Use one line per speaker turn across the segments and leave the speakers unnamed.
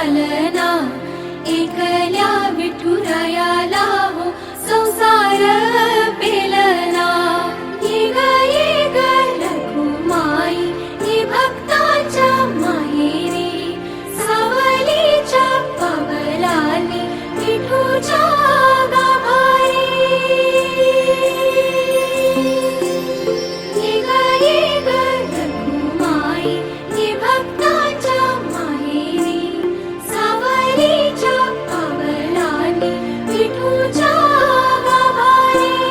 लालना, एकल्या विठुरायाला हो संसार पेलना। ये ग रखुमाई, ये भक्तांच्या माहेरी, सावलीच्या पावलांनी विठूच्या गाभारी। ये ग रखुमाई, ये भक्तांच्या माहेरी, सावलीच्या पावलांनी विठूच्या गाभारी।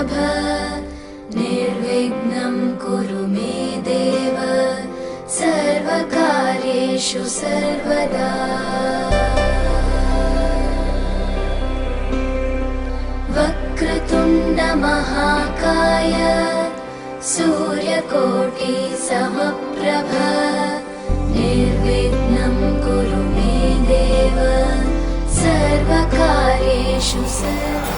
प्रभ निर्विघ्नं कुरु मे देव सर्वकार्येषु सर्वदा। वक्रतुण्ड महाकाय सूर्यकोटि समप्रभ निर्विघ्नं कुरु मे देव सर्वकार्येषु सर्वदा।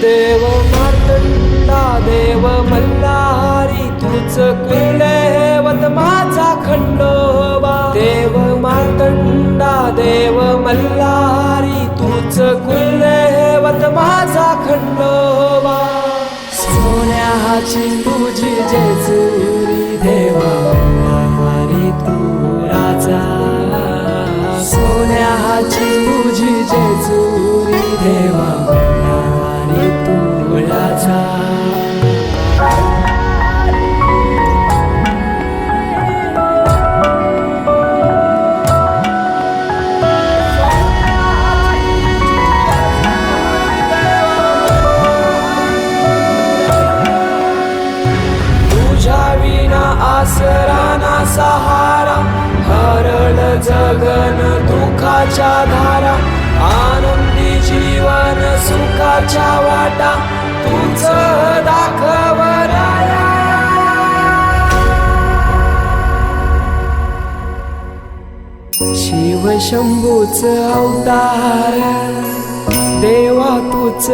देव मार्तंडा देव मल्हारी तूच कुलदैवत माझा खंडोबा। देव मार्तंडा देव मल्हारी तूच कुलदैवत माझा खंडोबा। सोन्याची तुझी जेजुरी देवा मल्हारी तू राजा। सोन्याची तुझी जेजुरी देवा राजा। तुझ्या विना आसरा ना सहारा हरळ जगन दुःखाच्या धारा। आनंदी जीवन सुखाच्या वाटा तूच दाखव राया। शिव शंभूच अवतार देवा तूच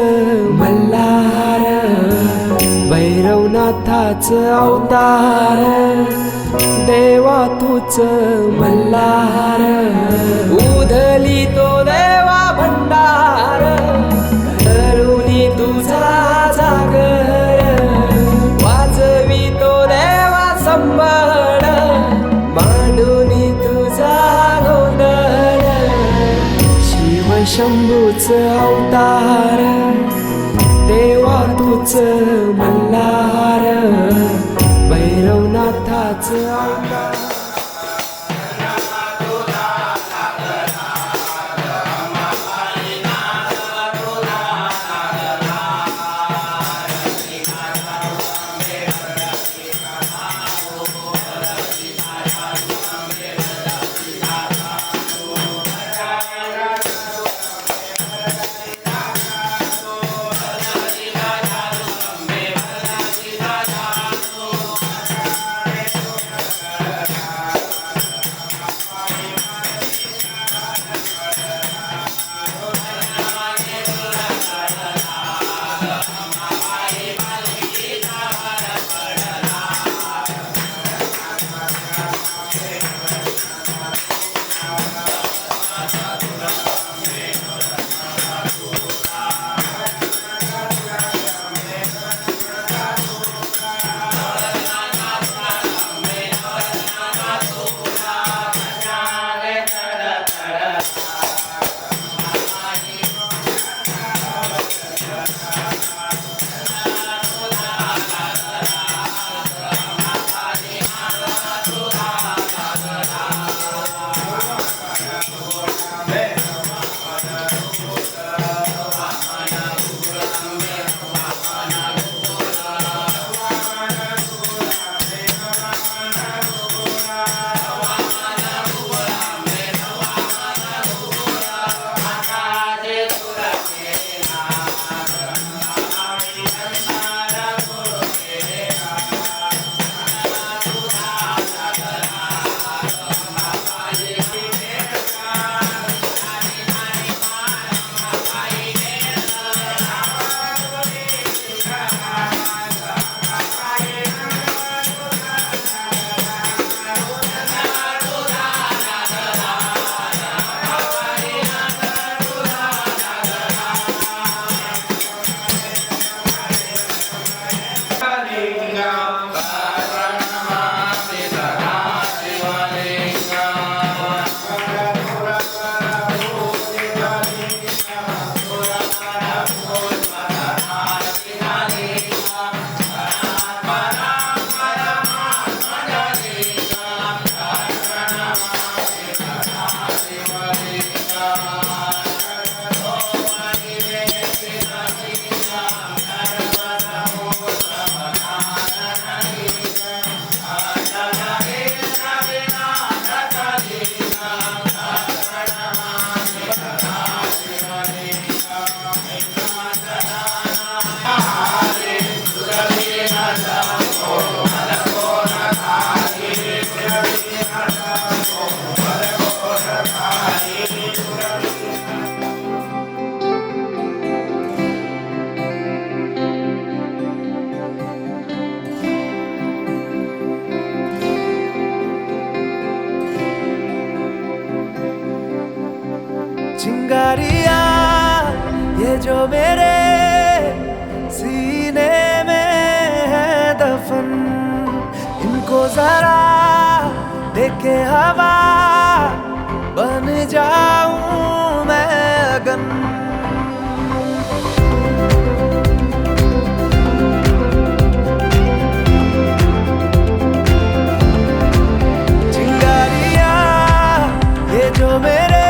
मल्हार। भैरवनाथाच अवतार देवा तूच मल्हार। उधली तो देवा भंडार करुणी तुझा जागर। वाजवी तो देवा संबळ मांडुनी तुझा गोंधळ। शिव शंभूच अवतार देवा तूच मल्हार। भैरवनाथाच अवतार जो मेरे सीने में है दफन, इनको जरा देखे हवा बन जाऊं मैं अगन। जो मेरे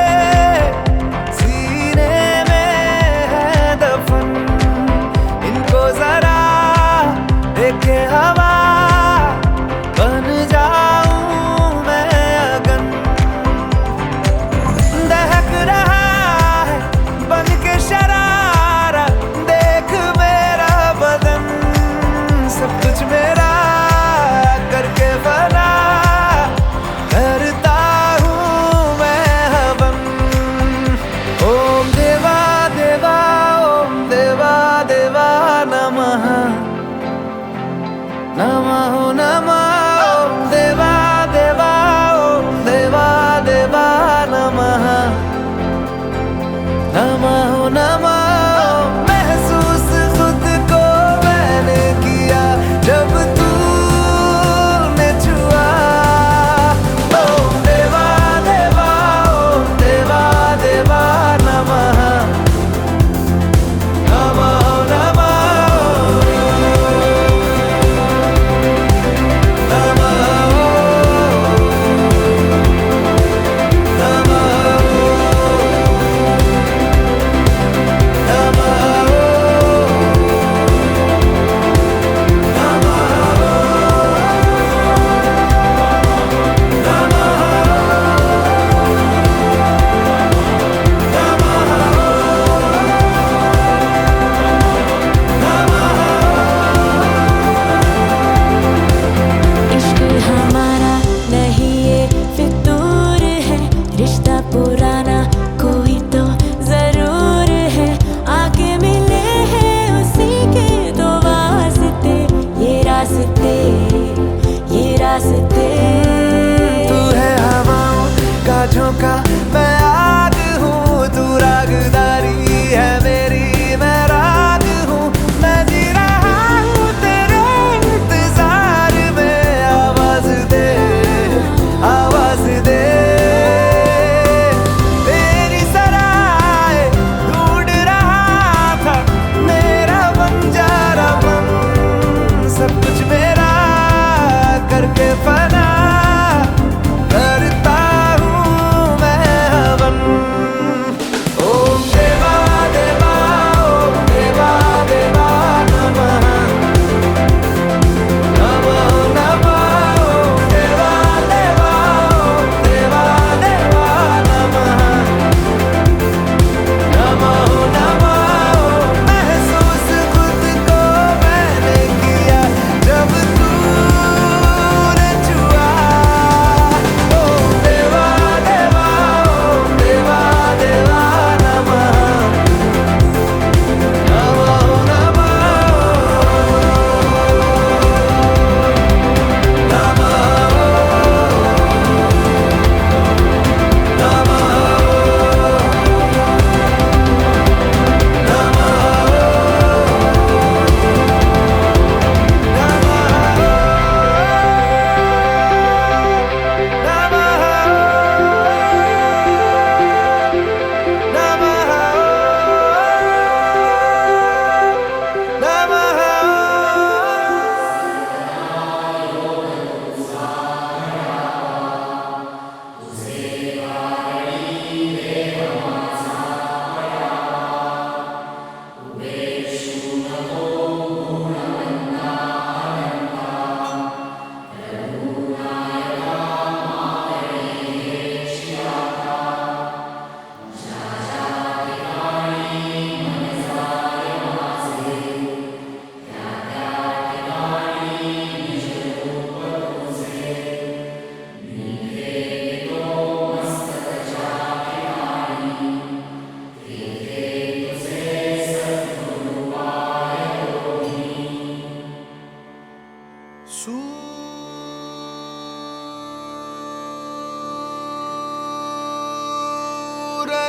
सीने में है दफन, इनको जरा देखे हवा बन जाऊं मैं अगन। दहक रहा है बन के शरारा, देख मेरा बदन, सब कुछ मेरा करके फना करता नमः नमः ओम देवा देवा, ओम देवा देवा नमः नमः नमः। महसूस खुद को मैंने किया जब तूने छुआ। ओम देवा देवा, ओम देवा देवा नमः नमः नमः।
रिश्ता पुराना कोई तो जरूर है, आके मिले हैं उसी के दो वास्ते, ये रास्ते ये रास्ते।
तू है हवाओं का झोंका, मैं आग हूँ, तू रागदारी है मेरी, मैं राग हूँ, मैं जी रहा हूँ तेरे इंतजार में। आवाज दे आवाज दे, करके फना करता हूँ मैं हवन। ओम देवा देवा, ओम देवा देवा नमः नमः नमः। ओम देवा देवा, ओम देवा देवा नमः नमः नमः। महसूस खुद को मैंने किया जब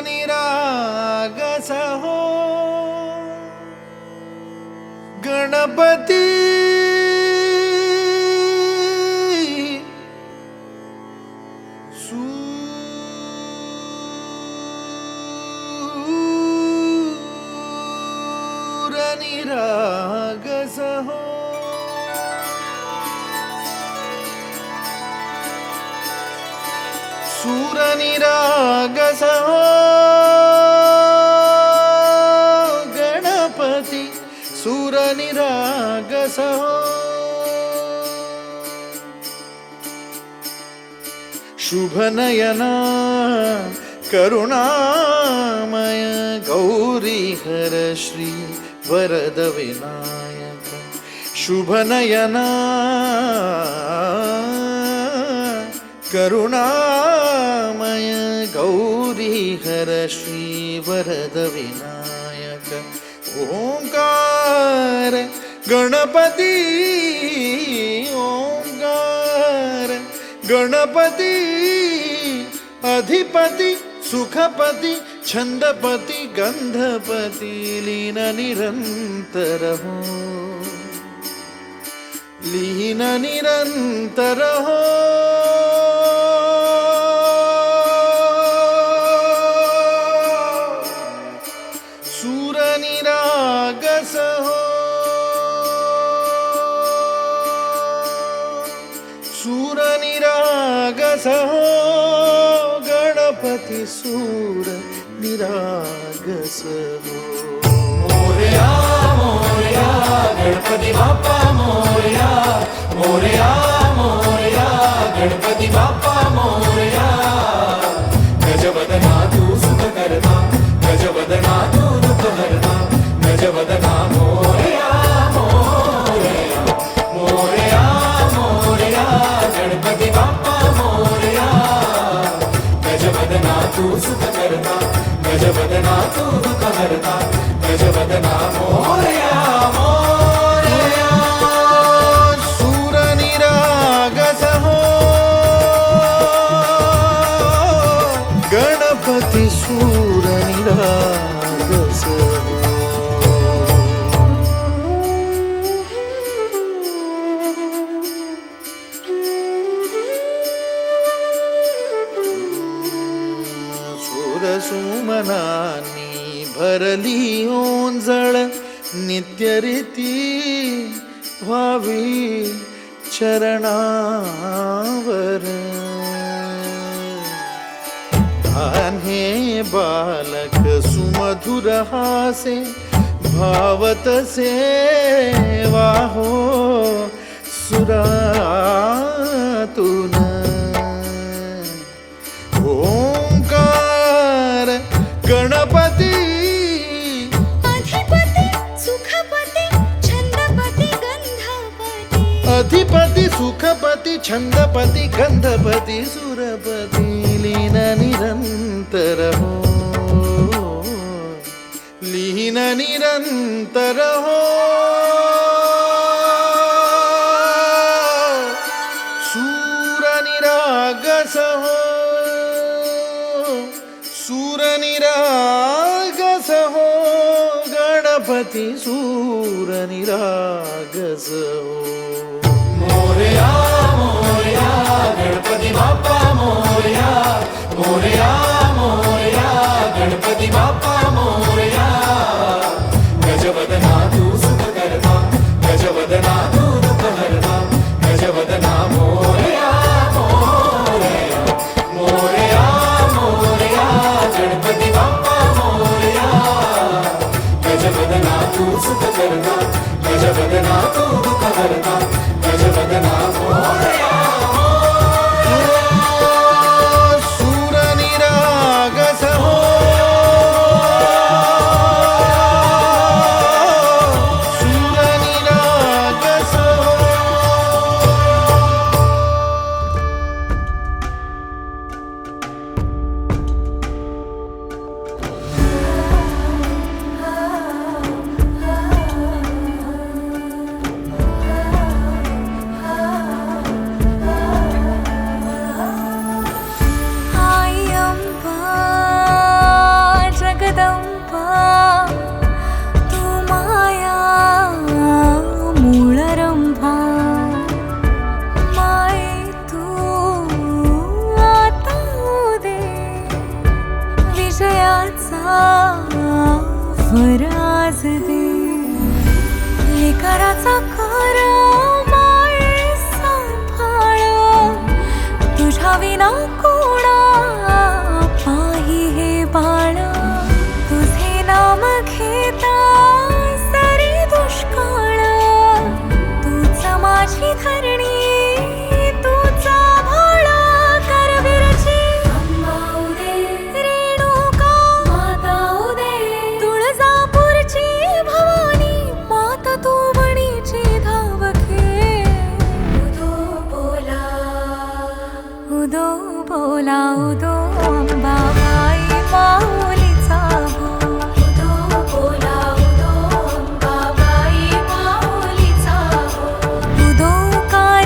निरागस हो गणपती सूरनिरागसः सूरनिरागसः गणपति सूरनिरागसः शुभनयना करुणामय गौरीहर श्री वरद विनायक शुभनयना करुणामय गौरीहर श्री वरद विनायक ओंकार गणपती ओंकार गणपती अधिपति सुखपति छंदपति गंधपति लीन निरंतर हो लीन निरंतर हो सूरनिरागस हो सूरनिरागस हो गणपति सूर निरागस हो
मोरया मोरया गणपति बाप्पा मोरया मोरया मोरया गणपति बाप्पा मोरया गजवदना तू सुख करता गजवदना तू दुख हरता गजवदना मोरया मोरया मोरया मोरया गणपति बाप्पा मोरया गजवदना तू सुख करता गजवदना तू दुख हरता गजवदना मोरया मोरया
सूरनिरागस हो गणपति सूरनिरागस हो सुमनानी भरली ओंजळ नित्यरीती व्हावी चरणावर हे बालक सुमधुर हासे भावत सेवा हो सुरातून ओंकार गणपती
अधिपति सुखपति छंदपति गंधपति
अधिपति सुखपति छंदपति गंधपति सुरपति लीन निरंतर हो लीन निरंतर हो सूरनिरागस हो सूरनिरागस हो गणपति सूरनिरागस हो
मोरया मोरया गणपति बाप्पा मोरया मोरया मोरया गणपति बाप्पा मोरया गजवदना तू सुख करता गजवदना तू दुख हरता गजवदना मोरया मोरया मोरया मोरया गणपति बाप्पा मोरया गजवदना तू सुख करता गजवदना तू दुख हरता गजवदना मोरया
सूरनिरागस हो सूरनिरागस हो
माझी धरणी तुझा भोळा करविरची अंबा उदे रेणुका माता उदे तुळजापूरची भवानी माता तू वणीची धावखे उदो बोला उदो अंबाबाई माऊलीचा भो उदो बोला उदो अंबाबाई माऊलीचा भो उदो काय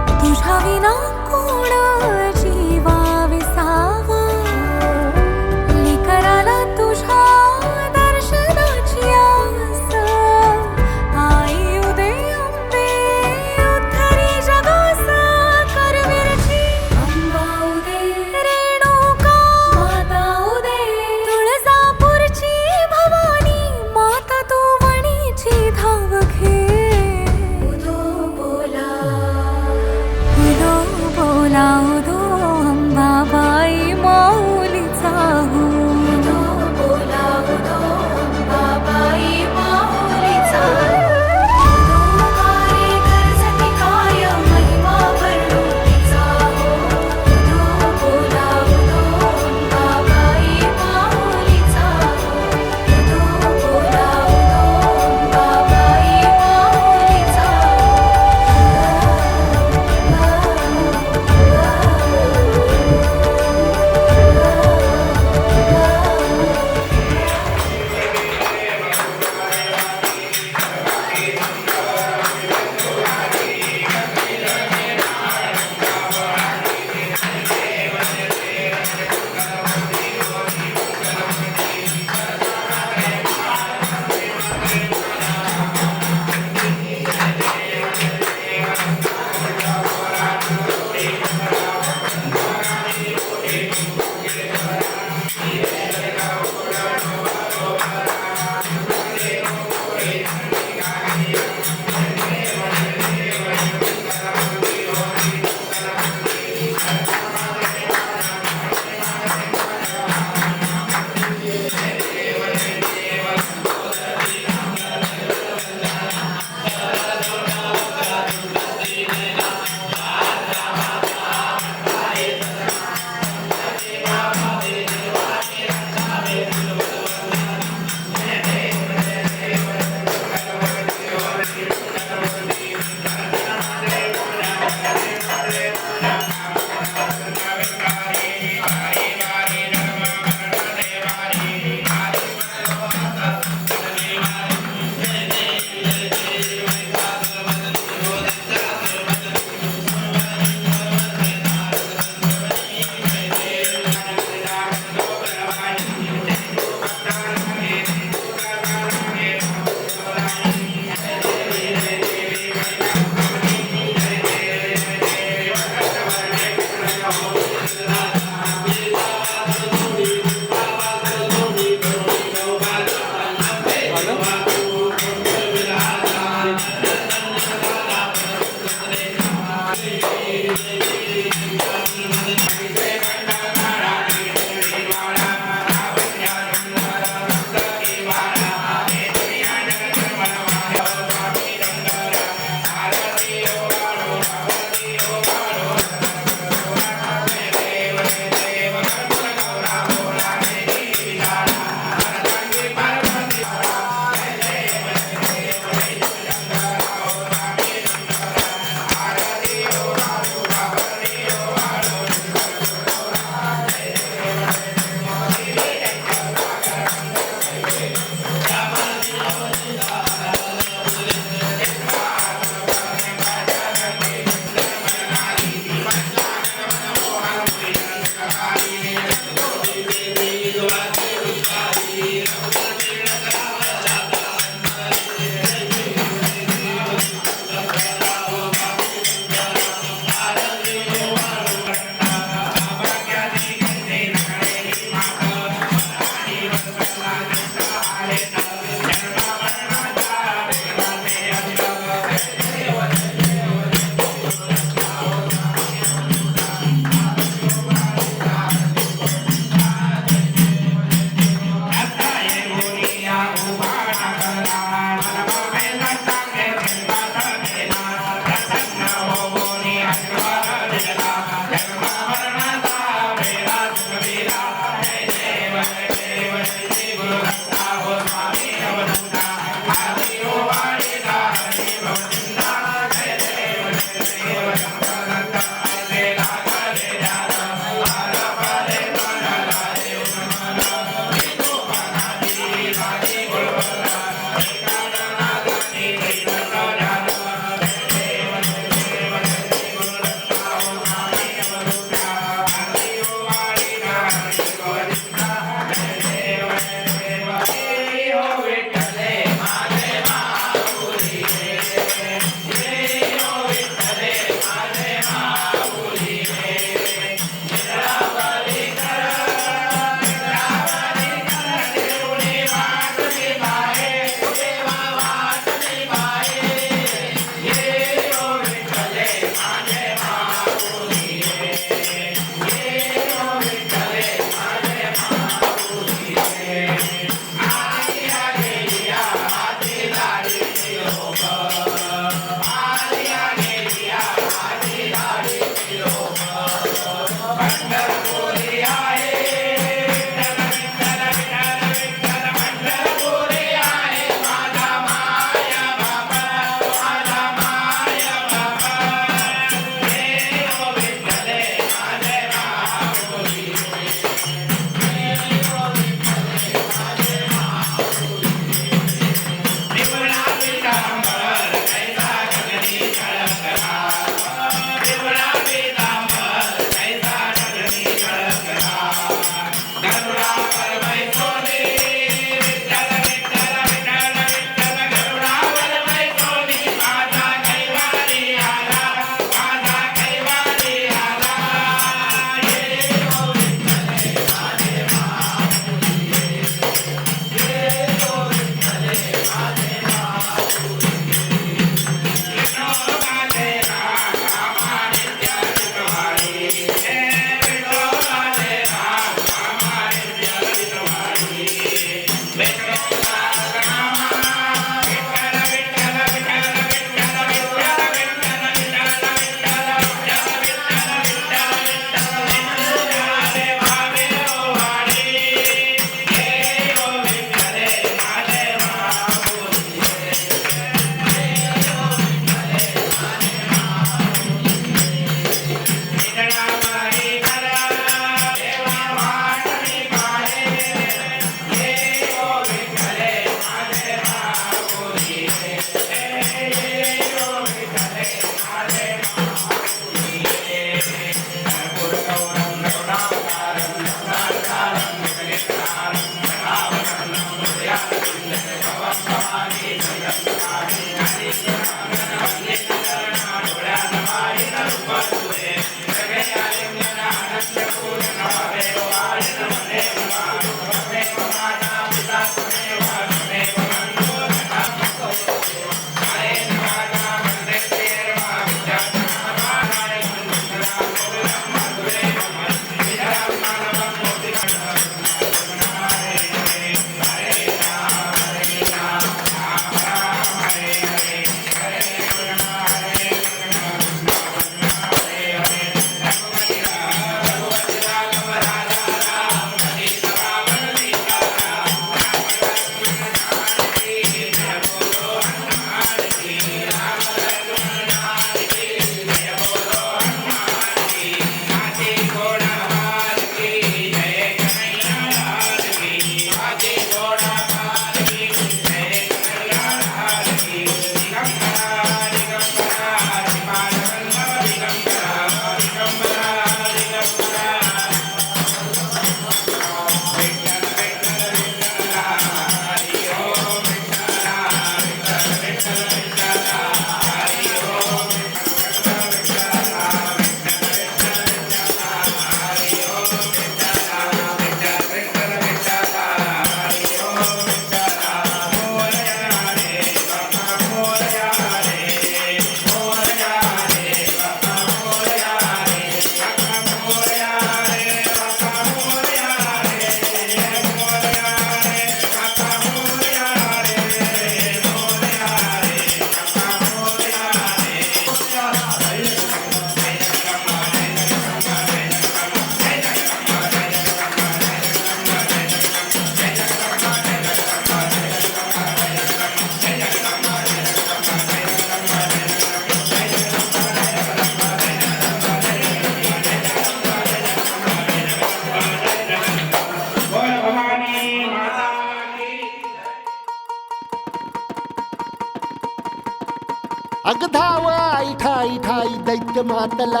अगधाव आई ठाई ठाई दैत्य मातला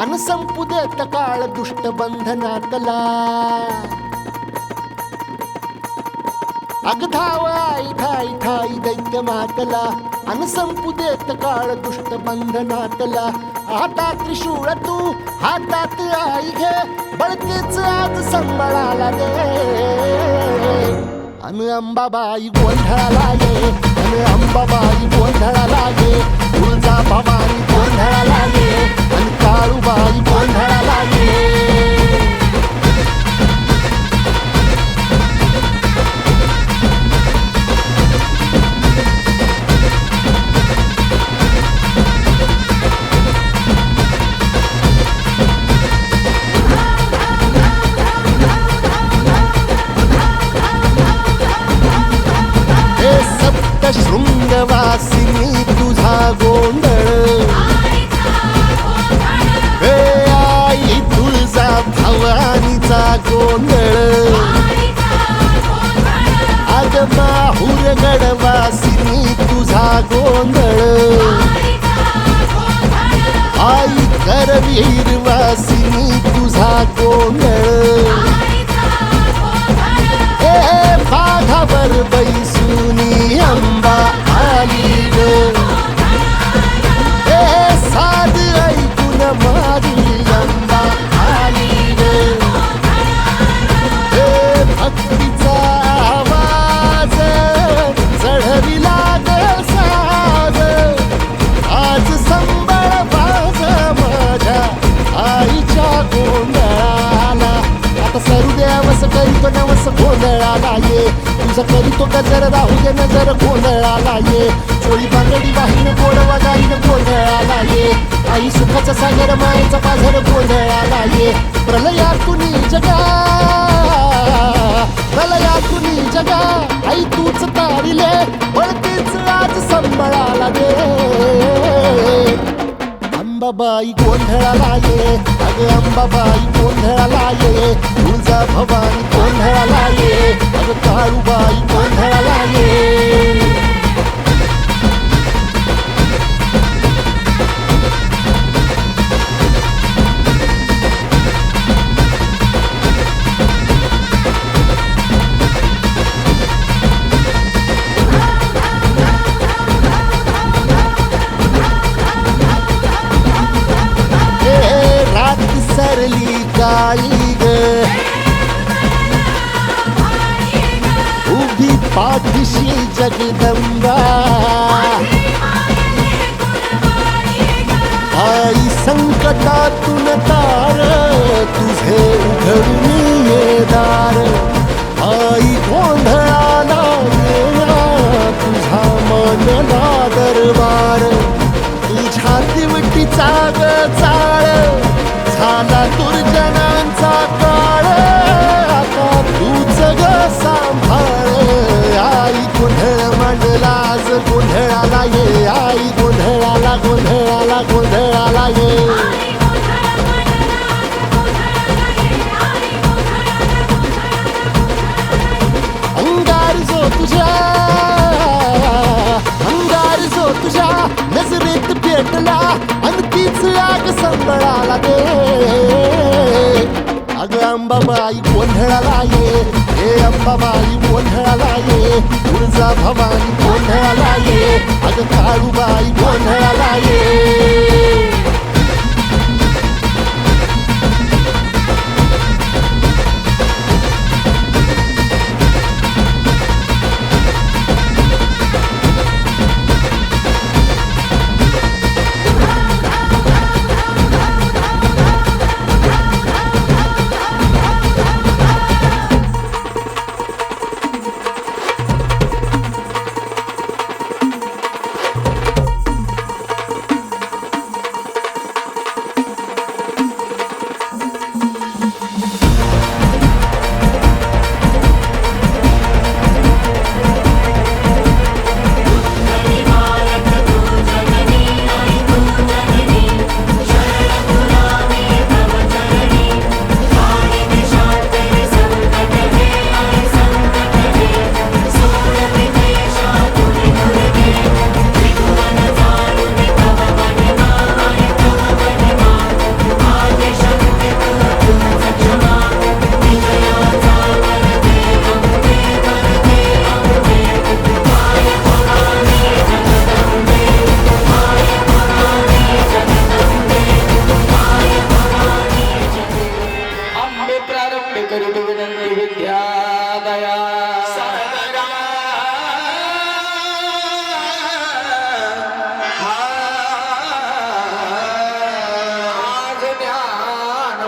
अन संपू देत काळ दुष्ट बंधनातला अगधाव आई ठाई ठाई दैत्य मातला अन संपू देत काळ दुष्ट बंधनातला हातात त्रिशूळ तू हातात आई घे बळतेच आज संबळाला दे अन अंबाबाई गोंधळाला ये अन अंबाबाई गोंधळाला ये तुळजा भवानी गोंधळाला ये अन काळूबाई गोंधळाला ये शृंगवासिनी तुझा गोंधळ हे आई तुळजा भवानीचा गोंधळ अग माहूर गडवासिनी तुझा गोंधळ आई करवीर वासिनी तुझा गोंधळ बाघावर बैसुनी अंबा आली ग हे साध ऐकून माझी अंबा आली ग हे भक्तीचा आवाज चढविला ग साज आज संबळ बाज माझ्या आईच्या गोंधळाला आता सरू देवस करीतो नवस गोंधळाला ये तुझं करीतो गजर राहू दे नजर गोंधळाला ये चोळी बांगडी वाहीन गोडवा गाईन गोंधळाला ये आई सुखाचा सागर मायेचा पाझर गोंधळाला ये प्रलयातुनी जगा आई तूच तारिले वळतीच आज संबळाला दे अंबाबाई गोंधळाला ये अग अंबाबाई गोंधळाला ये तुळजा भवानी गोंधळाला ये अग काळूबाई गोंधळाला ये सरली काळी ग उभी पाठीशी जगदंबा आई संकटातून तार तुझे उघडून ये दार आई गोंधळाला येणा तुझा मनला दरबार तुझ्या दिवटीचा ग चाळ झाला दुर्जनांचा काळ आता तूच ग सांभाळ आई गोंधळ मांडला आज गोंधळाला ये आई गोंधळाला गोंधळाला गोंधळाला ये अंगार जो तुझ्या नजरेत पेटला आणि तीच आग संबळाला दे अग अंबाबाई गोंधळाला ये हे अंबाबाई गोंधळाला ये तुळजा भवानी गोंधळाला ये अग काळूबाई गोंधळाला ये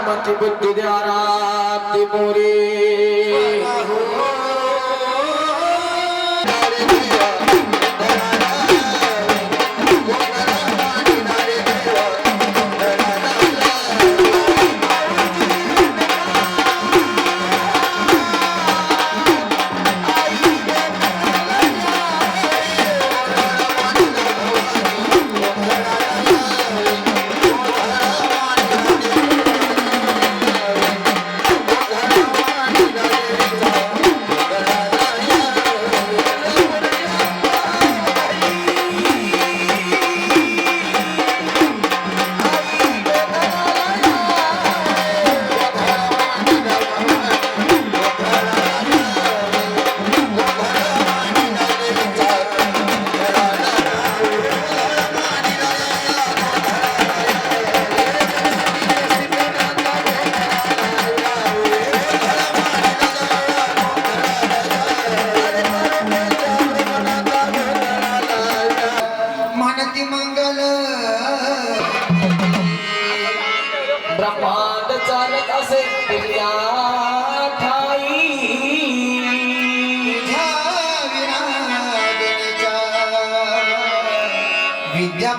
मंची बुद्धी द्या राती मोरी ब्रह्मांड चालत असे पिल्या ठाई
विद्या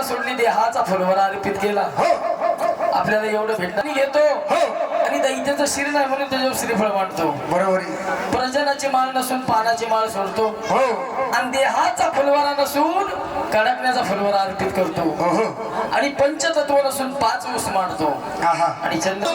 सोडली देहाचा फलवरा अर्पित केला. आपल्याला एवढं भेटणार घेतो आणि इथे श्री नाही म्हणून त्याच्यावर श्रीफळ मांडतो.
बरोबर आहे.
प्रजनाची माळ नसून पानाची माळ सोडतो.
हो
आणि देहाचा फुलवारा नसून कडकण्याचा फुलवारा अर्पित करतो.
हो
आणि पंचतत्व नसून 5 ऊस मांडतो.
आहा
आणि चंद्र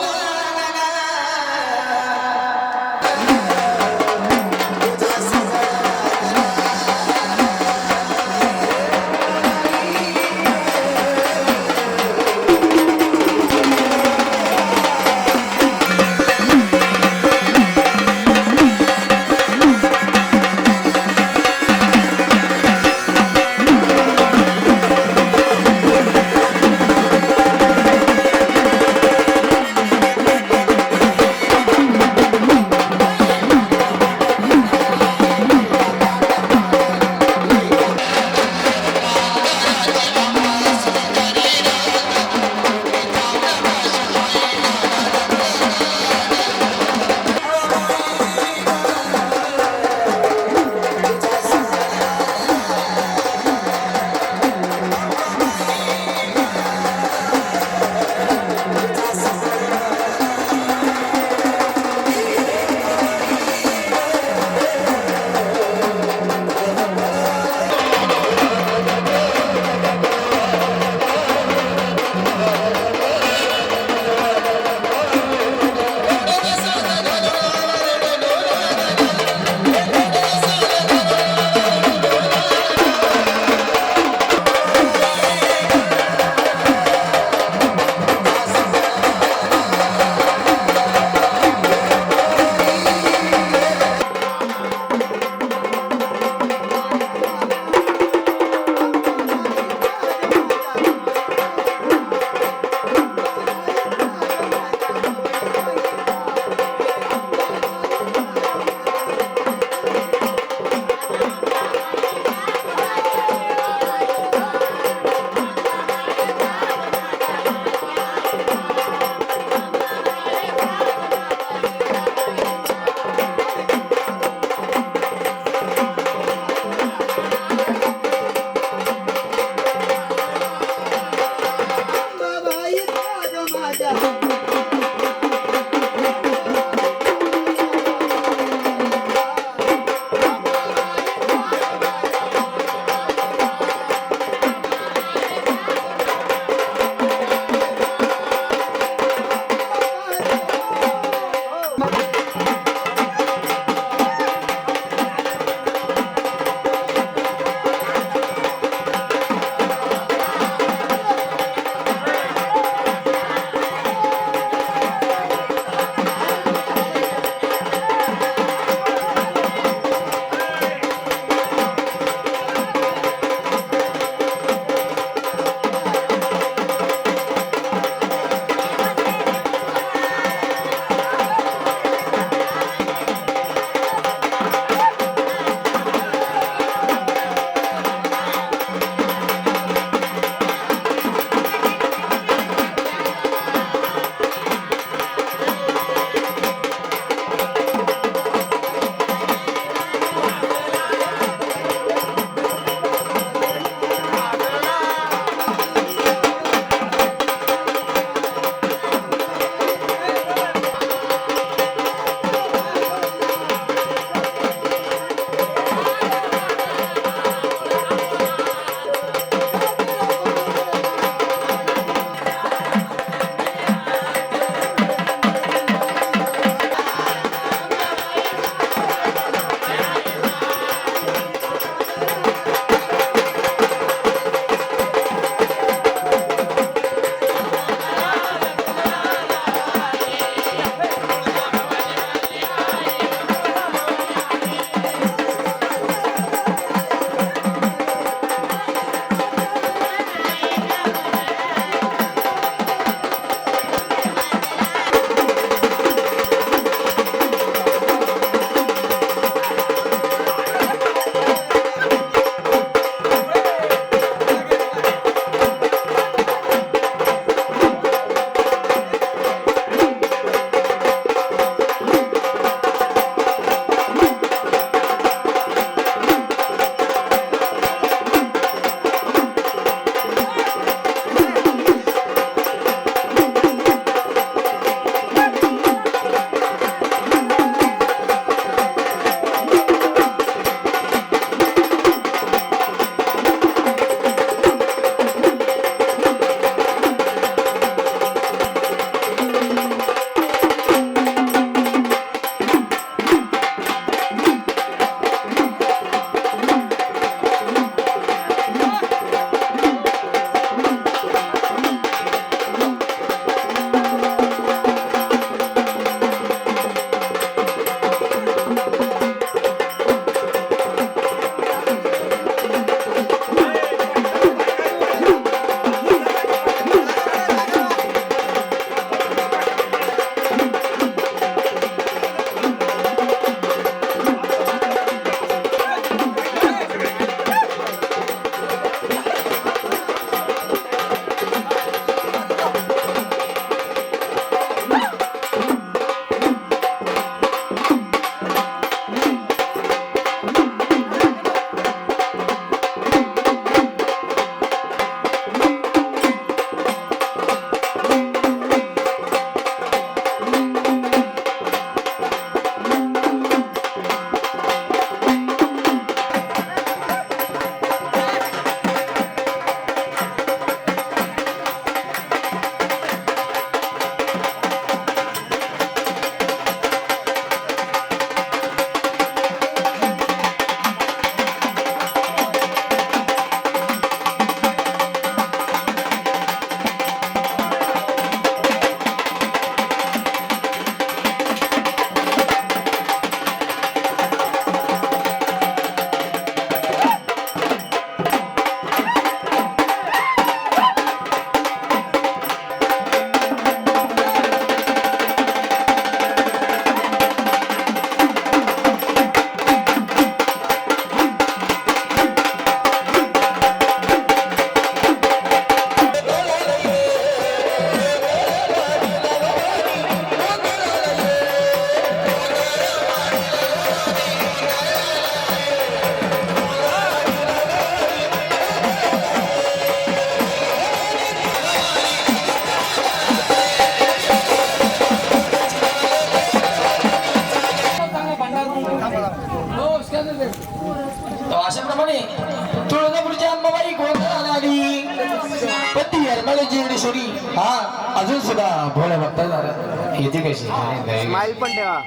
सुद्धा भोळ्या भक्ता झाला येते कशी
स्माईल पण ठेवा.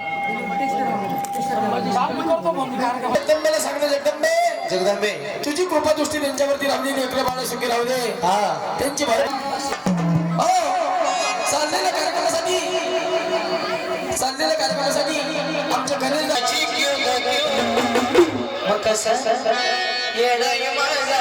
जगदंबेला सांगतो जगदंबे
जगदंबे
तुझी कृपा दृष्टी त्यांच्यावरती राहली लेकरं बाळ सुखी राहू दे
हा
त्यांची भर हो चाललेल्या कार्यक्रमासाठी आमच्या घरी जायची मग कसं येडाई माझा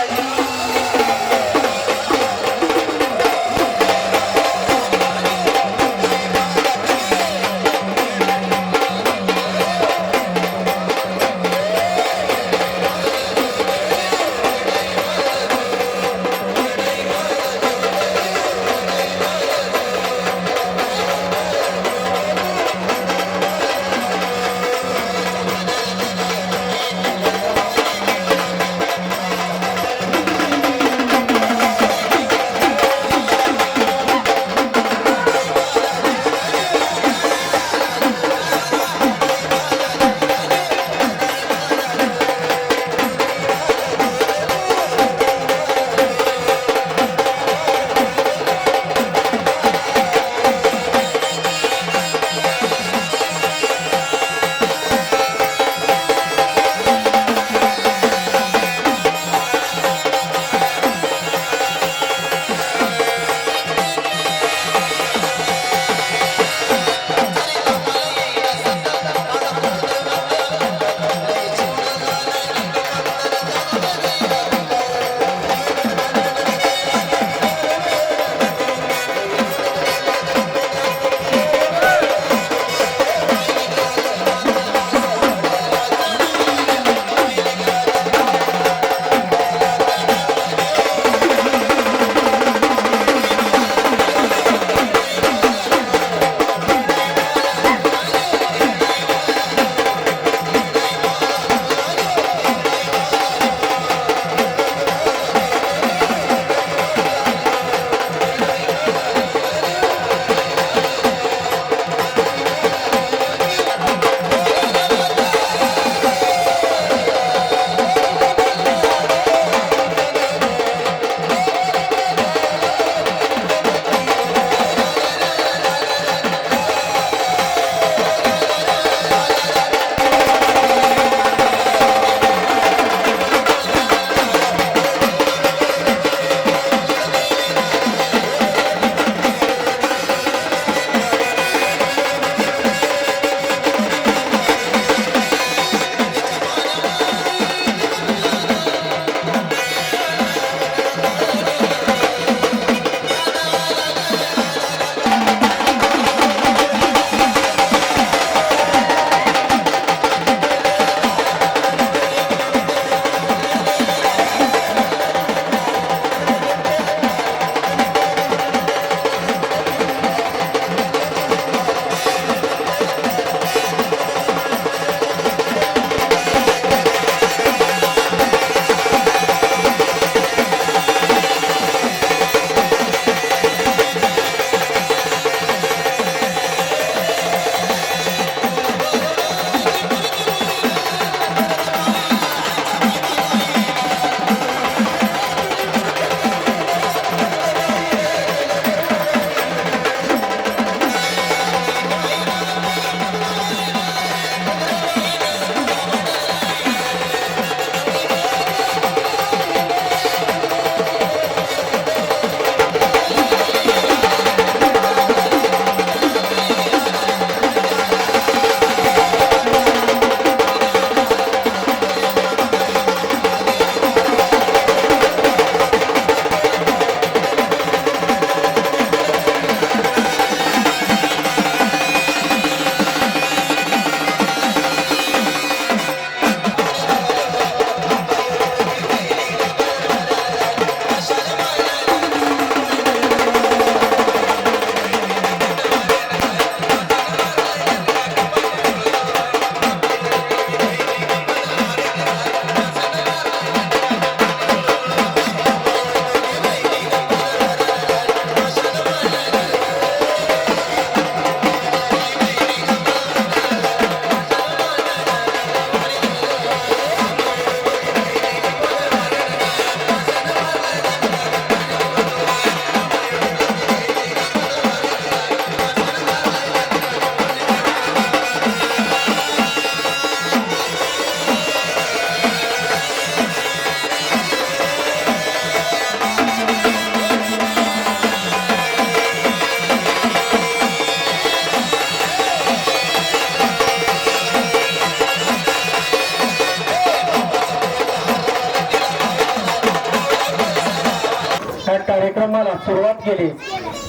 सुरुवात केली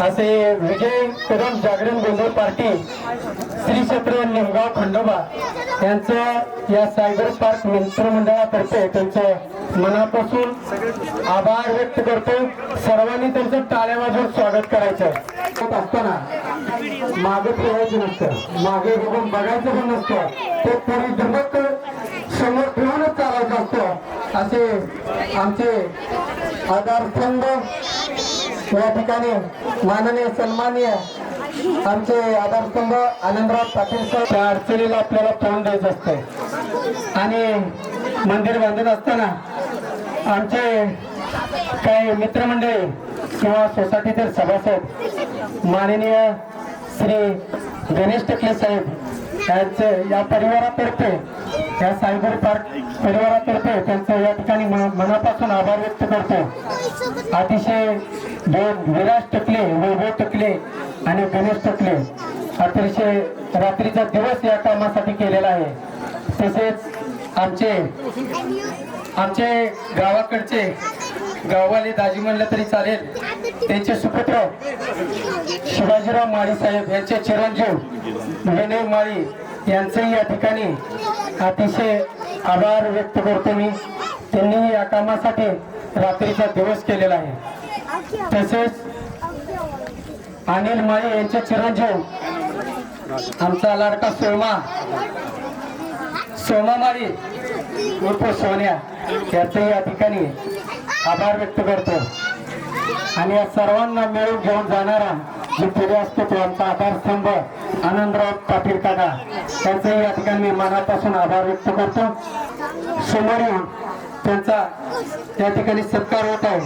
असे विजय कदम जागरण गोंधळ पार्टी श्री क्षेत्र निमगाव खंडोबा यांचं या सायबर पार्क मित्रमंडळातर्फे त्यांचं मनापासून आभार व्यक्त करतो. सर्वांनी त्यांचं टाळ्या वाजवून स्वागत करायचं. असताना मागे फिरायचं नसतं, मागे बघून बघायचं पण नसतं, ते पुरी धमक समोर ठेवूनच चालायचं असतं असे आमचे आधारस्तंभ या ठिकाणी माननीय सन्माननीय आमचे आधारस्तंभ आनंदराव पाटील साहेब. त्या अडचणीला आपल्याला तोंड द्यायचं असतं आणि मंदिर बांधत असताना आमचे काही मित्रमंडळी किंवा सोसायटीतील सभासद माननीय श्री गणेश टकले साहेब यांचे या परिवारातर्फे या सायबर पार्क परिवारातर्फे त्यांचं या ठिकाणी मनापासून आभार व्यक्त करतो. अतिशय दोन विराज टकले, वैभव टकले आणि गणेश टकले अतिशय रात्रीचा दिवस या कामासाठी केलेला आहे. तसेच आमचे गावाकडचे गाववाले दाजी म्हणलं तरी चालेल, त्यांचे सुपुत्र शिवाजीराव माळी साहेब यांचे चिरंजीव विनय माळी यांचंही या ठिकाणी अतिशय आभार व्यक्त करतो मी. त्यांनीही या कामासाठी रात्रीचा दिवस केलेला आहे. तसेच अनिल माळी यांचे चिरंजीव आमचा लाडका सोमा माळी उर्फ सोन्या याचंही या ठिकाणी आभार व्यक्त करतो. आणि या सर्वांना मिळून घेऊन जाणारा जो पुढे असतो तो आमचा आधारस्तंभ आनंदराव पाटील काका त्यांचंही या ठिकाणी मी मनापासून आभार व्यक्त करतो. समोर येऊन त्यांचा या ठिकाणी सत्कार होत आहे.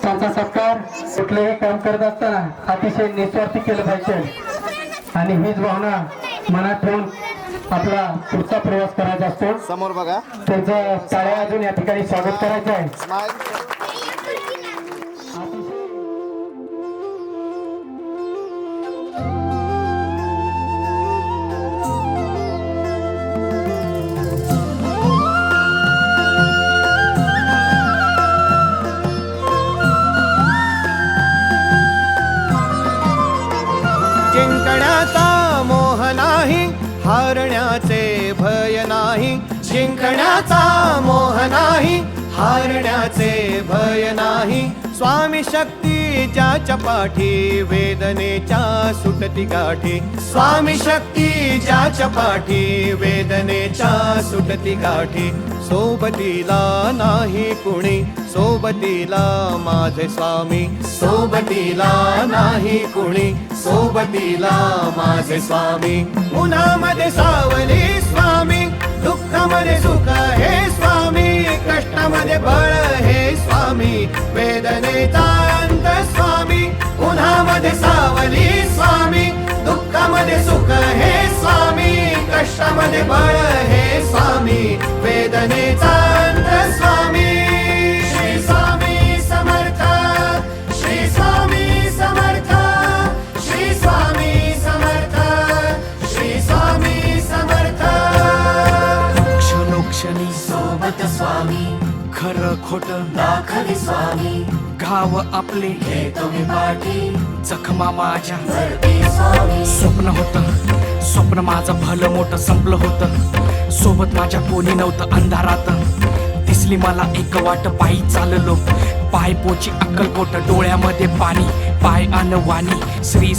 त्यांचा सत्कार कुठलेही काम करत असताना अतिशय निस्वार्थी केलं पाहिजे आणि हीच भावना मनात ठेवून आपला पुढचा प्रवास करायचा असतो.
समोर बघा,
त्यांचं टाळ्या वाजवून या ठिकाणी स्वागत करायचं आहे.
जिंकण्याचा मोह नाही, हारण्याचे भय नाही. जिंकण्याचा मोह नाही, हारण्याचे भय नाही. स्वामी शक्ती ज्याच्या पाठी, वेदनेच्या सुटती गाठी. स्वामी शक्ती ज्याच्या पाठी, वेदनेच्या सुटती गाठी. सोबतीला नाही कुणी, सोबतीला माझे स्वामी. सोबतीला नाही कुणी, सोबतीला माझे स्वामी. उन्हामध्ये सावली स्वामी, दुःखामध्ये सुख हे स्वामी. कष्टामध्ये बळ हे स्वामी, वेदनेचा अंत स्वामी. उन्हामध्ये सावली स्वामी, दुःखामध्ये सुख हे स्वामी. कष्टामध्ये बळ हे स्वामी, वेदनेचा अंत स्वामी. श्री स्वामी समर्थ, श्री स्वामी समर्थ, श्री स्वामी समर्थ, श्री स्वामी समर्थ.
क्षणोक्षणी सोबत स्वामी, खरं खोट दाखवी स्वामी. गाव आपले घेतो मी पाठी, जखमा माझ्या स्वामी. स्वप्न होतं, स्वप्न माझं भलं मोठं संपलं होतं. सोबत माझ्या कोणी नव्हतं अंधारात. दिसली मला एक वाट, पायी चाललो पाय पोची अक्कलकोट. डोळ्यामध्ये पाणी, पाय अनवाणी. श्री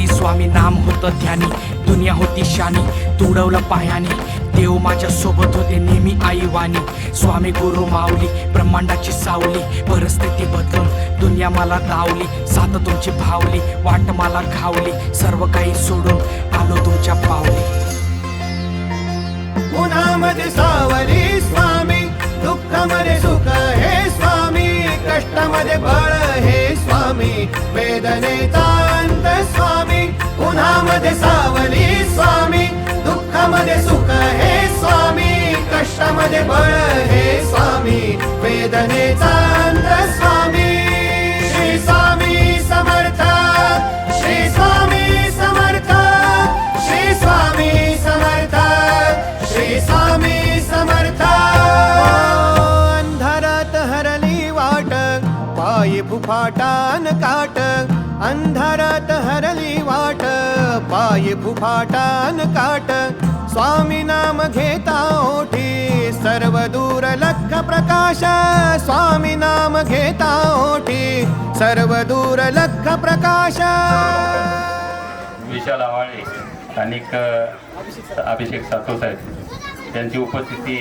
स्वामी नाम होतं ध्यानी. दुनिया होती शानी, तुडवलं पायाने. देव माझ्या सोबत होते नेहमी आईवानी. स्वामी गुरु माऊली, ब्रह्मांडाची सावली. परिस्थिती बदलून दुनिया मला दावली. साथ तुमची भावली, वाट मला घावली. सर्व काही सोडून आलो तुमच्या पावली.
उन्हामध्ये सावली स्वामी, दुःखामध्ये सुख हे स्वामी. कष्टामध्ये बळ हे स्वामी, वेदनेचा अंत स्वामी. उन्हामध्ये सावली स्वामी, दुःखामध्ये सुख हे स्वामी. कष्टामध्ये बळ हे स्वामी, वेदनेचा अंत स्वामी. श्री स्वामी समर्थ, श्री स्वामी समर्थ, श्री स्वामी समर्थ, श्री स्वामी समर्थ. अंधारात हरली वाट, पायी फुफा फुफाटान काट अंधारात हरली वाट पाय फुफाटान काट स्वामी नाम घेता ओठी सर्व दूर लख प्रकाश स्वामी नाम घेता ओठी सर्व दूर लख प्रकाश
विशाल आवाळे आणि अभिषेक सातव साहेब त्यांची उपस्थिती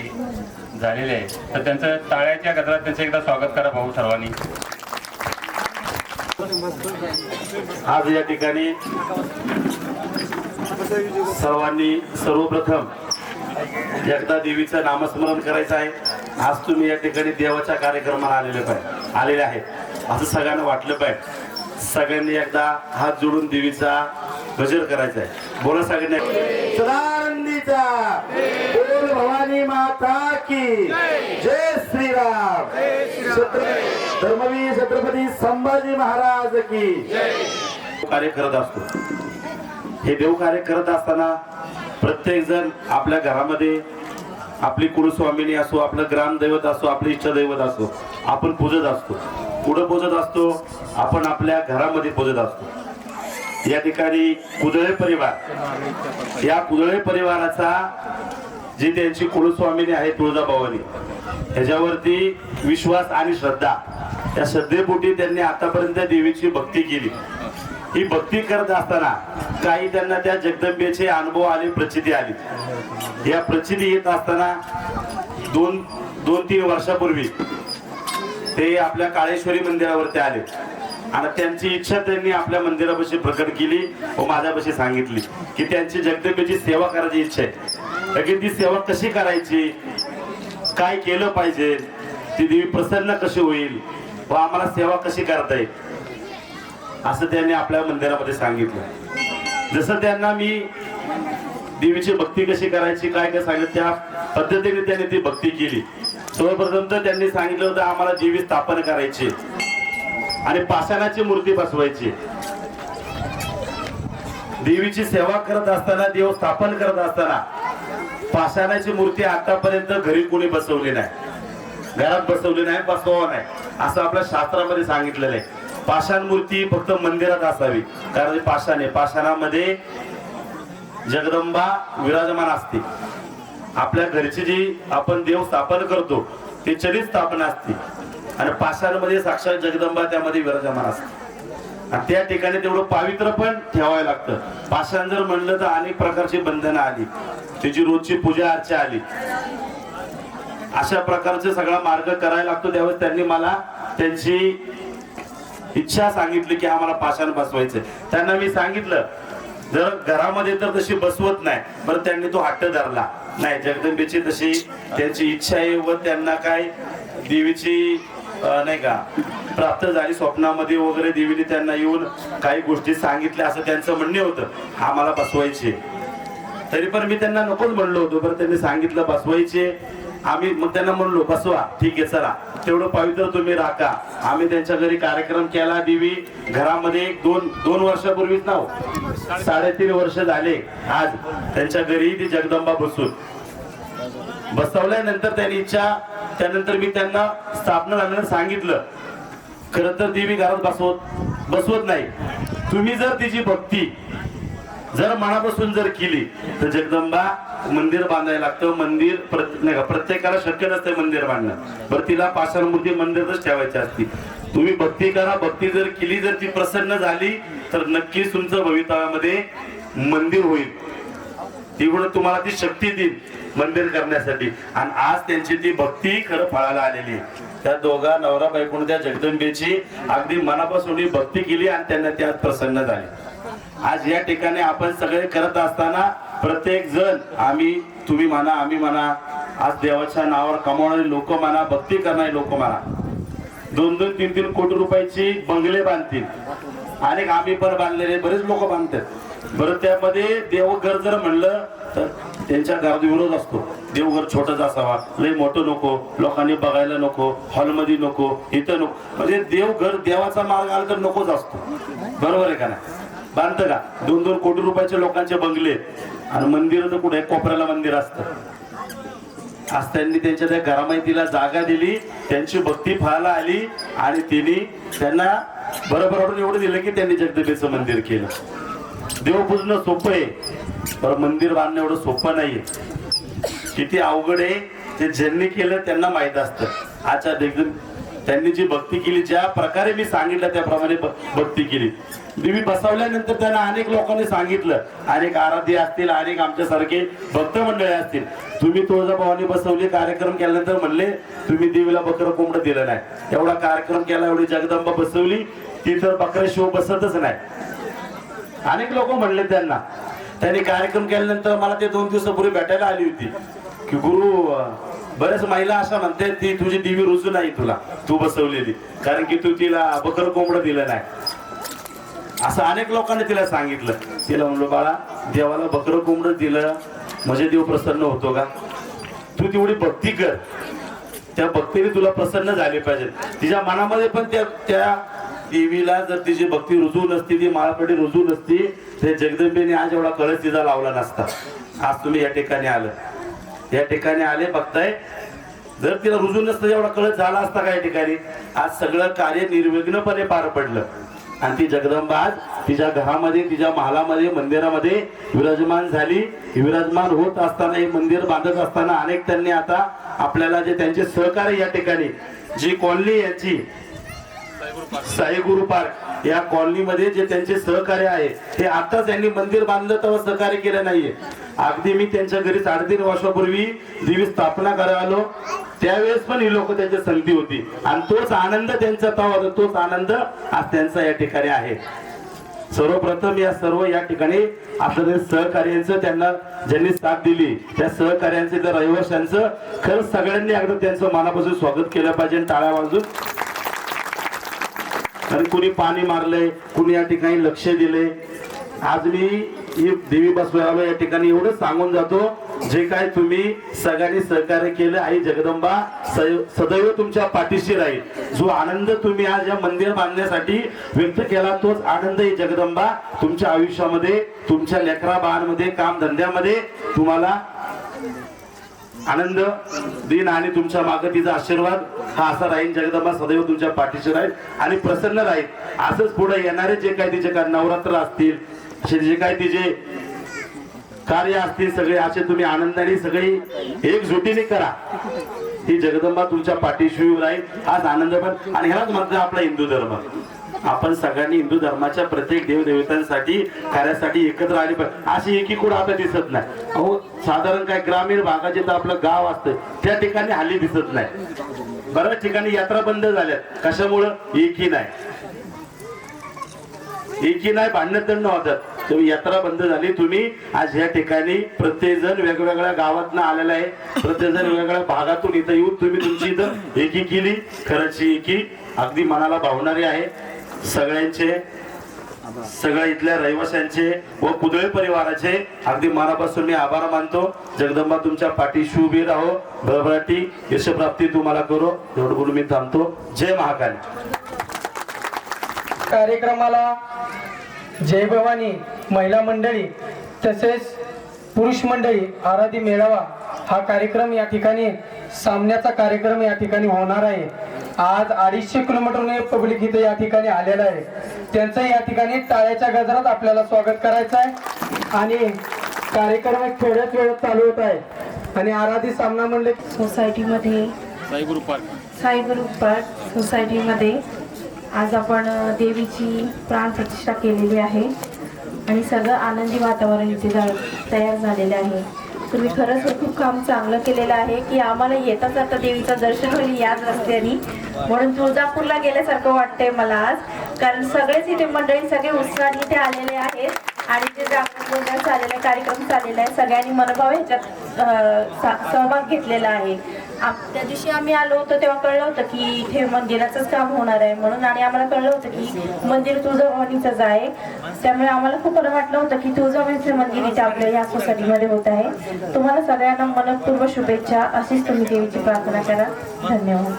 झालेली आहे, तर त्यांचं टाळ्याच्या गजरात त्यांचं एकदा स्वागत करा भाऊ सर्वांनी.
आज या ठिकाणी सर्वांनी सर्वप्रथम एकदा देवीचं नामस्मरण करायचं आहे. आज तुम्ही या ठिकाणी देवाच्या कार्यक्रमाला आलेले आहेत असं सगळ्यांना वाटलं पाहिजे. सगळ्यांनी एकदा हात जोडून देवीचा गजर करायचा आहे. बोला सगळ्यांनी सदानंदीचा बोल भवानी माता की जय श्रीराम. धर्मवीर छत्रपती संभाजी महाराज की कार्य करत असतो. हे देव कार्य करत असताना प्रत्येक जण आपल्या घरामध्ये आपली कुलस्वामिनी असो, आपलं ग्रामदैवत असो, आपलं इष्टदैवत असो, आपण पूजत असतो. कुठं पूजत असतो? आपण आपल्या घरामध्ये पूजत असतो. या ठिकाणी कुदळे परिवार, या कुदळे परिवाराचा जी त्यांची कुलस्वामिनी आहे तुळजाभवानी, ह्याच्यावरती विश्वास आणि श्रद्धा, या श्रद्धेपोटी त्यांनी आतापर्यंत देवीची भक्ती केली. ही भक्ती करत असताना काही त्यांना त्या जगदंबेचे अनुभव आले, प्रचिती आली. या प्रचिती येत असताना दोन तीन वर्षापूर्वी ते आपल्या काळेश्वरी मंदिरावरती आले आणि त्यांची इच्छा त्यांनी आपल्या मंदिरापाशी प्रकट केली व माझ्यापाशी सांगितली की त्यांची जगदंबेची सेवा करायची इच्छा आहे. की ती सेवा कशी करायची, काय केलं पाहिजे, ती देवी प्रसन्न कशी होईल व आम्हाला सेवा कशी करता येईल असं त्यांनी आपल्या मंदिरामध्ये सांगितलं. जसं त्यांना मी देवीची भक्ती कशी करायची काय काय सांगितलं त्या पद्धतीने त्यांनी ती भक्ती केली. सर्वप्रथम तर त्यांनी सांगितलं होतं आम्हाला देवी स्थापन करायची आणि पाषाणाची मूर्ती बसवायची. देवीची सेवा करत असताना, देव स्थापन करत असताना पाषाणाची मूर्ती आतापर्यंत घरी कोणी बसवली नाही, घरात बसवली नाही, बसवावं नाही असं आपल्या शास्त्रामध्ये सांगितलेलं आहे. पाषाण मूर्ती फक्त मंदिरात असावी, कारण पाषाण आहे, पाषाणामध्ये जगदंबा विराजमान असते. आपल्या घरची जी आपण देव स्थापन करतो ती चलित स्थापना असते आणि पाषाणमध्ये साक्षात जगदंबा त्यामध्ये विराजमान असते आणि त्या ठिकाणी तेवढं पावित्र्य पण ठेवायला लागतं. पाषाण जर म्हणलं तर अनेक प्रकारची बंधनं आली, त्याची रोजची पूजा अर्चा आली, अशा प्रकारचे सगळा मार्ग करायला लागतो. त्यावेळेस त्यांनी मला त्यांची इच्छा सांगितली की आम्हाला पाषाण बसवायचंय. त्यांना मी सांगितलं जर घरामध्ये तर तशी बसवत नाही, बरं त्यांनी तो हट्ट धरला नाही, जगदंबेची तशी त्यांची इच्छा आहे व त्यांना काय देवीची नाही का प्राप्त झाली स्वप्नामध्ये वगैरे, देवीने त्यांना येऊन काही गोष्टी सांगितल्या असं त्यांचं म्हणणे होतं, आम्हाला बसवायचे. तरी पण मी त्यांना नकोच म्हणलो होतो, बरं त्यांनी सांगितलं बसवायचे. आम्ही मग त्यांना म्हणलो बसवा, ठीक आहे चला तेवढं पवित्र तुम्ही राखा. आम्ही त्यांच्या घरी कार्यक्रम केला. देवी घरामध्ये दोन वर्षापूर्वीच ना 3.5 वर्ष झाले आज त्यांच्या घरी ती जगदंबा बसवल्यानंतर त्यांनी इच्छा, त्यानंतर मी त्यांना स्थापना झाल्यानंतर सांगितलं खरं तर देवी घरात बसवत नाही. तुम्ही जर तिची भक्ती जर मनापासून जर केली तर जगदंबा मंदिर बांधायला लागतं. मंदिर नाही का प्रत्येकाला शक्य नसते मंदिर बांधणं, बरं तिला पाषाण मूर्ती मंदिरातच ठेवायची असती. तुम्ही भक्ती करा, भक्ती जर केली, जर ती प्रसन्न झाली तर नक्कीच तुमचं भवितव्यामध्ये मंदिर होईल. ती गुण तुम्हाला ती शक्ती देईल मंदिर करण्यासाठी. आणि आज त्यांची ती भक्ती खरं फळाला आलेली. त्या दोघा नवरा बायकोने त्या जगदंबेची अगदी मनापासून भक्ती केली आणि त्यांना त्यात प्रसन्न झाली. आज या ठिकाणी आपण सगळे करत असताना प्रत्येक जण, आम्ही, तुम्ही म्हणा, आम्ही म्हणा, आज देवाच्या नावावर कमावणारे लोक म्हणा, भक्ती करणारे लोक म्हणा, 2-2, 3-3 कोटी रुपयाची बंगले बांधतील. अनेक आम्ही पण बांधलेले बरेच लोक बांधतात. बरं त्यामध्ये देवघर जर म्हणलं तर त्यांच्या घरात विरोध असतो. देवघर छोटंच असावा, लय मोठं नको, लोकांनी बघायला नको, हॉलमध्ये नको, इथं नको. म्हणजे देवघर देवाचा मार्ग आला तर नकोच असतो. बरोबर आहे का नाही? बांधतं का? 2-2 कोटी रुपयाचे लोकांचे बंगले आणि मंदिर तर कुठे कोपऱ्याला मंदिर असतं. आज त्यांनी त्यांच्या त्या घरामध्ये तिला जागा दिली, त्यांची भक्ती फळाला आली आणि त्यांना बरोबर एवढं दिलं की त्यांनी जगदंबेचं मंदिर केलं. देव पूजणं सोपं आहे, पण मंदिर बांधणं एवढं सोपं नाहीये. किती अवघड आहे ते ज्यांनी केलं त्यांना माहित असतं. आजच्या एकदम त्यांनी जी भक्ती केली, ज्या प्रकारे मी सांगितलं त्याप्रमाणे भक्ती केली. देवी बसवल्यानंतर त्यांना अनेक लोकांनी सांगितलं, अनेक आराध्य असतील, अनेक आमच्यासारखे भक्त मंडळी असतील, तुम्ही तुळजाभवानी बसवली, कार्यक्रम केल्यानंतर म्हणले तुम्ही देवीला बकरं कोंबडं दिलं नाही. एवढा कार्यक्रम केला, एवढी जगदंबा बसवली, ती तर बकऱ्याशिवाय बसतच नाही. अनेक लोक म्हणले त्यांनी कार्यक्रम केल्यानंतर मला ते 2 दिवसापूर्वी भेटायला आली होती की गुरु, बऱ्याच महिला अशा म्हणते ती तुझी देवी रुजू नाही तुला, तू बसवलेली, कारण की तू तिला बकर कोंबडं दिलं नाही. असं अनेक लोकांनी तिला सांगितलं. तिला म्हणलो, बाळा, देवाला बकर कोंबडं दिलं म्हणजे देव प्रसन्न होतो का? तू तेवढी भक्ती कर, त्या भक्तीने तुला प्रसन्न झाले पाहिजे. तिच्या मनामध्ये पण त्या देवीला जर तिची भक्ती रुजू नसती, ती माळपटी रुजू नसती, तर जगदंबेने आज एवढा कळस तिचा लावला नसता. आज तुम्ही या ठिकाणी आले बघताय, जर तिला रुजू नसतं एवढा कळस झाला असता का या ठिकाणी? आज सगळं कार्य निर्विघ्नपणे पार पडलं. आणि ती जगदंबा आज तिच्या घरामध्ये, तिच्या महालामध्ये, मंदिरामध्ये विराजमान झाली. विराजमान होत असताना, हे मंदिर बांधत असताना अनेक त्यांनी आता आपल्याला जे त्यांचे सहकार्य या ठिकाणी, जी कॉलनी याची साई गुरु पार्क या कॉलनीमध्ये जे त्यांचे सहकार्य आहे, ते आता त्यांनी मंदिर बांधलं तेव्हा सहकार्य केलं नाहीये. अगदी मी त्यांच्या घरी 3.5 वर्षापूर्वी देवी स्थापना करायला आलो, त्यावेळेस पण ही लोक त्यांच्या संगती होती. आणि तोच आनंद त्यांचा होता, तोच आनंद आज त्यांचा या ठिकाणी आहे. सर्वप्रथम या ठिकाणी आपल्या सहकार्यांचं, त्यांना ज्यांनी साथ दिली त्या सहकार्यांचे, त्या रहिवाशांचं खरंच सगळ्यांनी अगदी त्यांचं मनापासून स्वागत केलं पाहिजे, टाळ्या वाजून. आणि कुणी पाणी मारलंय, कुणी या ठिकाणी लक्ष दिले. आज मी देवी बसवायला या ठिकाणी एवढं सांगून जातो, जे काय तुम्ही सगळ्यांनी सहकार्य केलं, आई जगदंबा सदैव तुमच्या पाठीशी राहील. जो आनंद तुम्ही आज या मंदिर बांधण्यासाठी व्यक्त केला, तोच आनंद ही जगदंबा तुमच्या आयुष्यामध्ये, तुमच्या लेकरा बाळांमध्ये, काम धंद्यामध्ये तुम्हाला आनंद दिन आणि तुमच्या मागे तिचा आशीर्वाद हा असा राहील. जगदंबा सदैव तुमच्या पाठीशी राहील आणि प्रसन्न राहील. असंच पुढे येणारे जे काही तिचे नवरात्र असतील, असे जे काही तिचे कार्य असतील, सगळे असे तुम्ही आनंदाने सगळी एकजुटीने करा. ही जगदंबा तुमच्या पाठीशी राहील. आज आनंद पण, आणि ह्यालाच म्हणतात आपला हिंदू धर्म. आपण सगळ्यांनी हिंदू धर्माच्या प्रत्येक देवदेवतांसाठी, कार्यासाठी एकत्र आले पाहिजे. अशी एकीकूड आता दिसत नाही. अहो, साधारण काय ग्रामीण भागात जिथं आपलं गाव असतं त्या ठिकाणी हल्ली दिसत नाही. बऱ्याच ठिकाणी यात्रा बंद झाल्यात. कशामुळं? एकी नाही, भांडण तंड होतात. तुम्ही यात्रा बंद झाली. तुम्ही आज या ठिकाणी प्रत्येक जण वेगवेगळ्या गावातनं आलेला आहे, प्रत्येक जण वेगवेगळ्या भागातून इथं येऊन तुम्ही तुमची इथं एकी केली. खरंच एकी अगदी मनाला भावणारी आहे. सगळ्या इथल्या रहिवाशांचे व कुदळे परिवाराचे अगदी मनापासून मी आभार मानतो. जगदंबा तुमच्या पाठीशी उभी राहो, भरभराटी यशप्राप्ती तुम्हाला करो. एवढं बोलून मी थांबतो. जय महाकाली.
कार्यक्रमाला जय भवानी महिला मंडळी तसेच पुरुष मंडळी आराधी मेळावा हा कार्यक्रम या ठिकाणी, सामन्याचा कार्यक्रम या ठिकाणी होणार आहे. आज 250 किलोमीटरने पब्लिक इथे या ठिकाणी आलेलं आहे. त्यांचं या ठिकाणी टाळ्याच्या गजरात आपल्याला स्वागत करायचं आहे. आणि कार्यक्रम थोड्याच वेळात चालू होत आहे. आणि आराधी सामना मंडळ
सोसायटीमध्ये, साई गुरु पार्क सोसायटीमध्ये आज आपण देवीची प्राणप्रतिष्ठा केलेली आहे आणि सगळं आनंदी वातावरण इथे तयार झालेलं आहे. तुम्ही खरंच हे खूप काम चांगलं केलेलं आहे की आम्हाला येता जाता देवीचं दर्शन होईल याच रस्त्याने. म्हणून तुळजापूरला गेल्यासारखं वाटतंय मला आज, कारण सगळेच इथे मंडळी सगळे उत्साहाने इथे आलेले आहेत आणि जे जागरण चाललेला कार्यक्रम चाललेला आहे, सगळ्यांनी मनोभाव ह्याच्यात सहभाग घेतलेला आहे. त्या दिवशी आम्ही आलो होतो तेव्हा कळलं होतं की इथे मंदिराचंच काम होणार आहे म्हणून, आणि आम्हाला कळलं होतं की मंदिर तुळजाभवानीचंच आहे. त्यामुळे आम्हाला खूप बरं वाटलं होतं की तुळजाभवानीचं मंदिर इथे आपल्या या सोसायटीमध्ये होत आहे. तुम्हाला सगळ्यांना मनपूर्वक शुभेच्छा. अशीच तुम्ही देवीची प्रार्थना करा. धन्यवाद.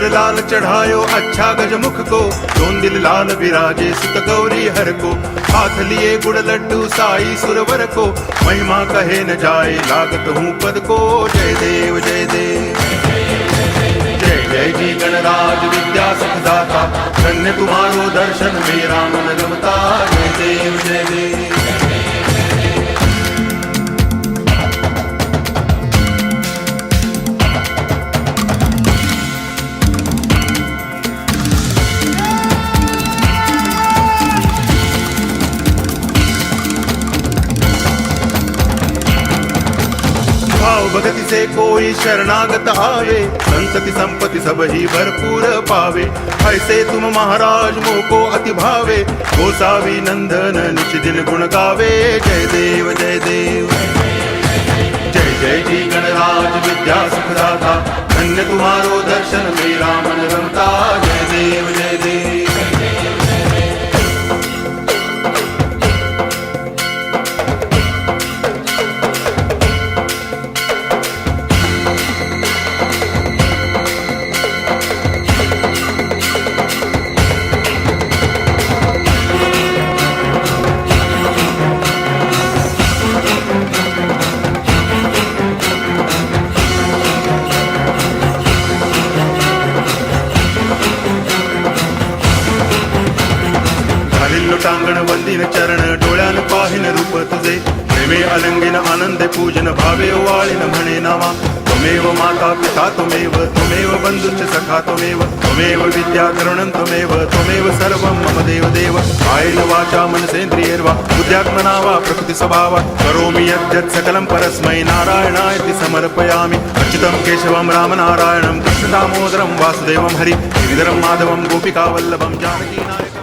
सिंदूर लाल चढ़ायो अच्छा गजमुख को, 2 दिल लाल विराजे सुत गौरी हर को, हाथ लिए गुड़ लड्डू साई सुरवर को, महिमा कहे न जाए लागत हूँ पद को। जय देव जय देव जय जय जी गणराज विद्या सुखदाता, धन्य तुम्हारो दर्शन मेरा मन रमता। जय देव जय देव भाव भगति से कोई शरणागत आवे, संतति संपत्ति सब ही भरपूर पावे। ऐसे तुम महाराज मोको अति भावे, गोसावी नंदन निच दिन गुण गावे। जय देव जय देव जय जय जी गणराज विद्या सुखदाता, धन्य तुम्हारो दर्शन मेरा मन रमता। जय देव जय देव टांगण वंदिन चरण डोळ्यान पाहिन रूप तुझे, प्रेमे अलंगिन आनंद पूजन भावे वाळिन म्हणे नामा। त्वमेव माता पिता त्वमेव, त्वमेव बंधुश्च सखा त्वमेव, त्वमेव विद्या करुणं त्वमेव, त्वमेव सर्वं मम देव देव। कायेन वाचा मनसेन्द्रियैर्वा बुद्ध्यात्मना वा प्रकृति स्वभावा, करोमि यद्यत् सकलं परस्मै नारायणायति समर्पयामि। अच्युतं केशवं रामनारायणं कृष्ण दामोदरं वासुदेवं हरि, गिरिधरं माधवं गोपिका वल्लभं जानकी नायकम्।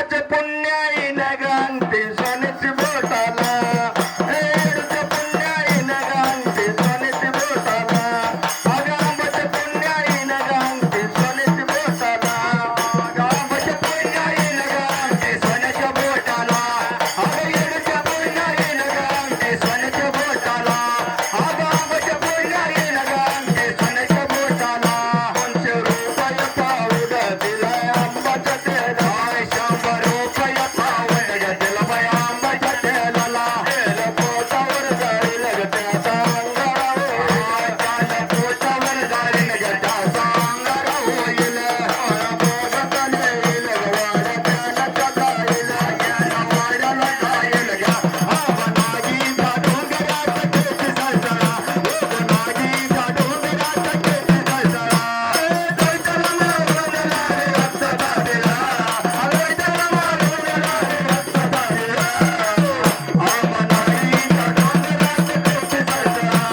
आंबाचे पुण्याई नगांती सोन्याची बोटाला येडूच्या पुण्याई नगांती सोन्याची बोटाला अगं आंबाचे पुण्याई नगांती सोन्याची बोटाला आंबाचे पुण्याई नगांती सोन्याच्या बोटाला अगं येडूच्या पुण्याई नगांती सोन्याच्या बोटाला अगं आंबाच्या पुण्याई नगांती सोन्याच्या बोटाला 200 रुपये पावडर दिलाय आंबाच्या तेलाय 100 रुपये पावडर दिला बाय आंबाच्या तेलाला तेल पोटावर जाईल ग त्याचा अंगारा त्याला पोटावर जाईल ग त्याचा अंगारा होईल बोगत नेईल ग वाड्याला जाईल याला वाड्याला जाईल ग नागीचा डोंगरात केस सळसळा नागीचा डोंगरात केस सळसळा दैत्याला मारून लारे रक्त झालेला दैत्याला मारून लारे रक्त झालेला नागीचा डोंगरात केस सळसळा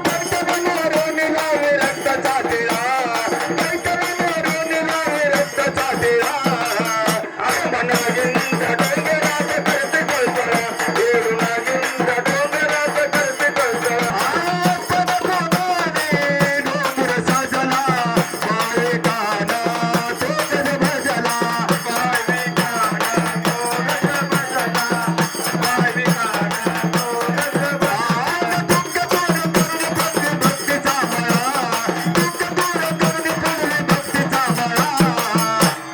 दैत्याला मारून लारे रक्त झालेला दैत्याला मारून लारे रक्त झालेला नागींच्या डोंगरात करते कळसळा नागींच्या डोंगरात करते कळसळा डोंगर साजला पाय काना तो गज भजला पाय काना तो गज भजला पाय काना तो गज भजला तुमच्या दूर करून फुलली भक्तीचा मळा तुमच्या दूर करून फुलली भक्तीचा मळा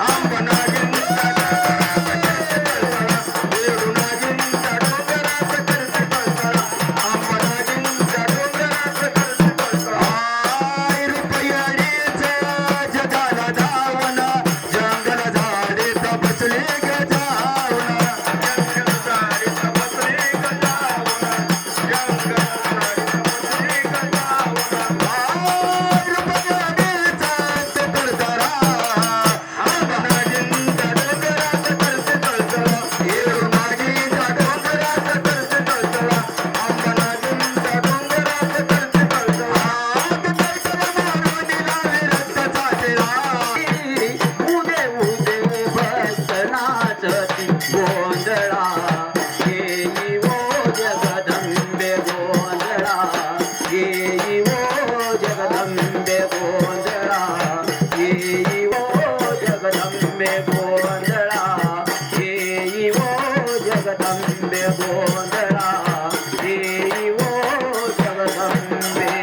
आंबा नागिंचा डोंगरात करते कळसळा येडू नागिंचा डोंगरात करते कळसळा आंबा नागिंचा डोंगरात करते कळसळा रुपयाडीचा जगाला धावना जंगल झाडीचा बसले गजावना जंगल झाडीचा बसले गजावना जंगल झाडीचा बसले गजावना रुपयाडीचा तो करदरा आंबा नागिंचा डोंगरात करते कळसळा येडू नागिंचा डोंगरात करते कळसळा आंबा नागिंचा डोंगरात करते कळसळा उदे उदे भक्तनाचती गोंधळा येई वो जगदंबे गोंधळा येई वो जगदंबे गोंधळा येई वो जगदंबे गोंधळा येई वो जगदंबे गोंधळा येई वो जगदंबे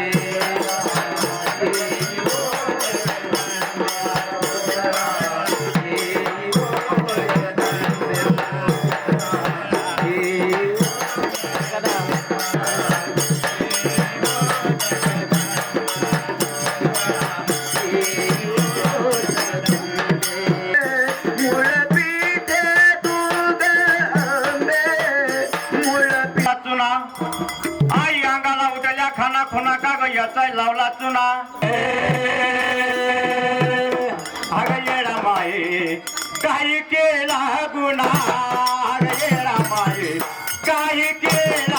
चुना आई अंगाला उठल्या खाना खुना का ग याचा लावला चुना अग येडा माये काही केला गुन्हा अग येडा माये काही केला